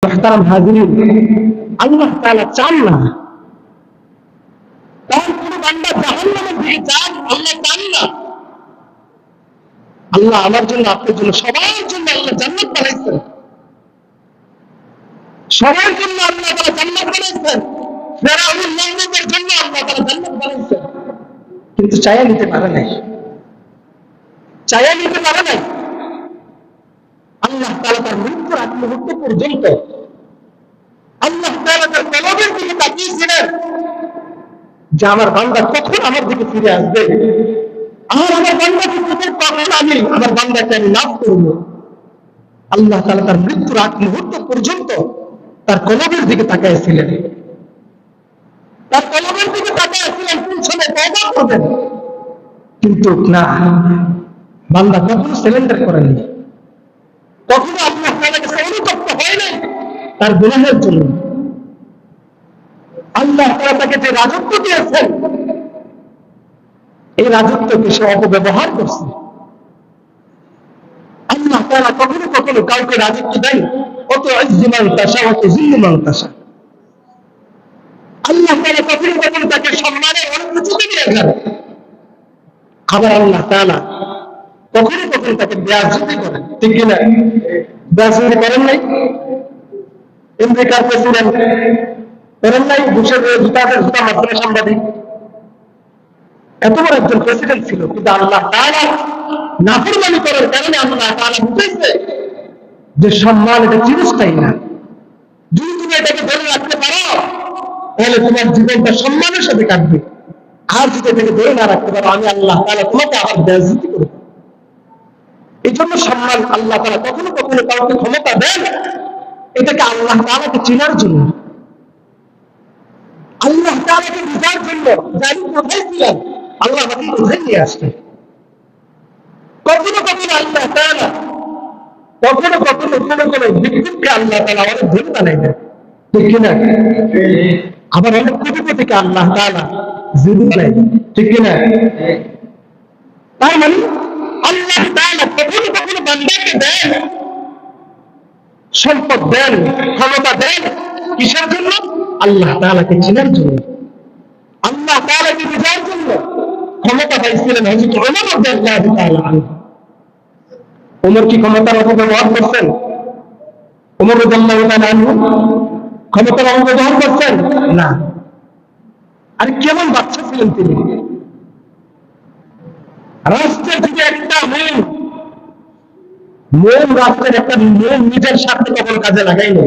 মুহতারাম হাজিরিন, আল্লাহ তাআলা চান না তার কোন বান্দা জাহান্নামের দিকে যাক, আল্লাহ চান না। আল্লাহ আমার জন্য, আপনার জন্য, সবার জন্য আল্লাহ জান্নাত বানাইছেন। সবার জন্য আল্লাহ তাআলা জান্নাত বানাইছেন। ফেরাউনের নমরুদের জন্য আল্লাহ তাআলা জান্নাত বানাইছেন, কিন্তু চাইয়া নিতে পারে নাই। চাইয়া নিতে পারে নাই। আল্লাহ তাআলা তার মৃত্যুর আগ মুহূর্ত পর্যন্ত আল্লাহ তাআলা তার কলবের দিকে তাকিয়েছিলেন যে আমার বান্দা কখন আমার দিকে ফিরে আসবে, আর আমার বান্দাকে কখন আমি আমার বান্দাকে আমি লাভ করব। আল্লাহ তাআলা তার মৃত্যুর আগ মুহূর্ত পর্যন্ত তার কলবের দিকে তাকিয়েছিলেন। তার কলবের দিকে তাকিয়েছিলেন কোন সময় তওবা করবেন, কিন্তু না, বান্দা কখনো সিলিন্ডার করেনি। কখনো আল্লাহ তাআলার কাছে অনুতপ্ত হয় নাই তার গুনাহের জন্য। আল্লাহ তাআলা তাকে যে রাজত্ব দিয়েছেন, এই রাজত্বকে সে অপব্যবহার করছে। আল্লাহ তাআলা কখনো কখনো কাউকে রাজত্ব দেন, অত ইজ্জু মান তাশা ওয়া তুযিল্লু মান তাশা। আল্লাহ তাআলা কখনো কখনো তাকে সম্মানের অনেক উঁচুতে নিয়ে যান, আবার আল্লাহ তাআলা কখনো কখনো তাকে বেয়াজ্জতি করেন। ঠিক কিনা? বেয়াজ্জতি করেন নাই? আমেরিকার প্রেসিডেন্ট করেন নাই? বুশের জুতা মাত্রা সাংবাদিক, এত বড় একজন প্রেসিডেন্ট ছিল, কিন্তু আল্লাহ তাআলা নাফরমানি করার কারণে আল্লাহ তাআলা বুঝাইছে যে সম্মান এটা চিরস্থায়ী না। যদি তুমি এটাকে ধরে রাখতে পারো তাহলে তোমার জীবনটা সম্মানের সাথে কাটবে, আর যদি এটাকে ধরে না রাখতে পারো আমি আল্লাহ তাআলা তোমাকে আবার বেয়াজ্জতি করব। এই জন্য সম্মান আল্লাহ তাআলা কখনো কখনো কাউকে ক্ষমতা দেন, এটাকে আল্লাহ তাআলাকে চেনার জন্য, আল্লাহ তাআলাকে বোঝার জন্য। জানি কোথায় ছিলেন, আল্লাহ আমাকে কোথায় নিয়ে আসবে। কখনো কখনো আল্লাহ তাআলা কখনো কখনো কোনো কোনো বিক্ষুব্ধকে আল্লাহ তাআলা অনেক ধনী বানাই দেন। ঠিক কিনা? আবার অনেক কোটিপতিকে আল্লাহ তাআলা জিরো বানাই দেন। ঠিক কিনা? তার মানে আল্লাহ তাআলা কখনো কখনো বান্দাকে দেন, সম্পদ দেন, ক্ষমতা দেন, কিসের জন্য? আল্লাহ তাআলাকে চেনার জন্য, আল্লাহ তাআলাকে বোঝার জন্য। ক্ষমতা পাইছিলেন হযরত ওমর রাদিয়াল্লাহু তাআলা আনহু। ওমর কি ক্ষমতার অপব্যবহার করছেন? ওমর রাদিয়াল্লাহু তাআলা আনহু ক্ষমতার অপব্যবহার করছেন না। আর কেমন বাচ্চা ছিলেন তিনি! রাষ্ট্রের থেকে একটা মোম রাষ্ট্রের একটা মোম নিজের স্বার্থে কখনো কাজে লাগাইনি।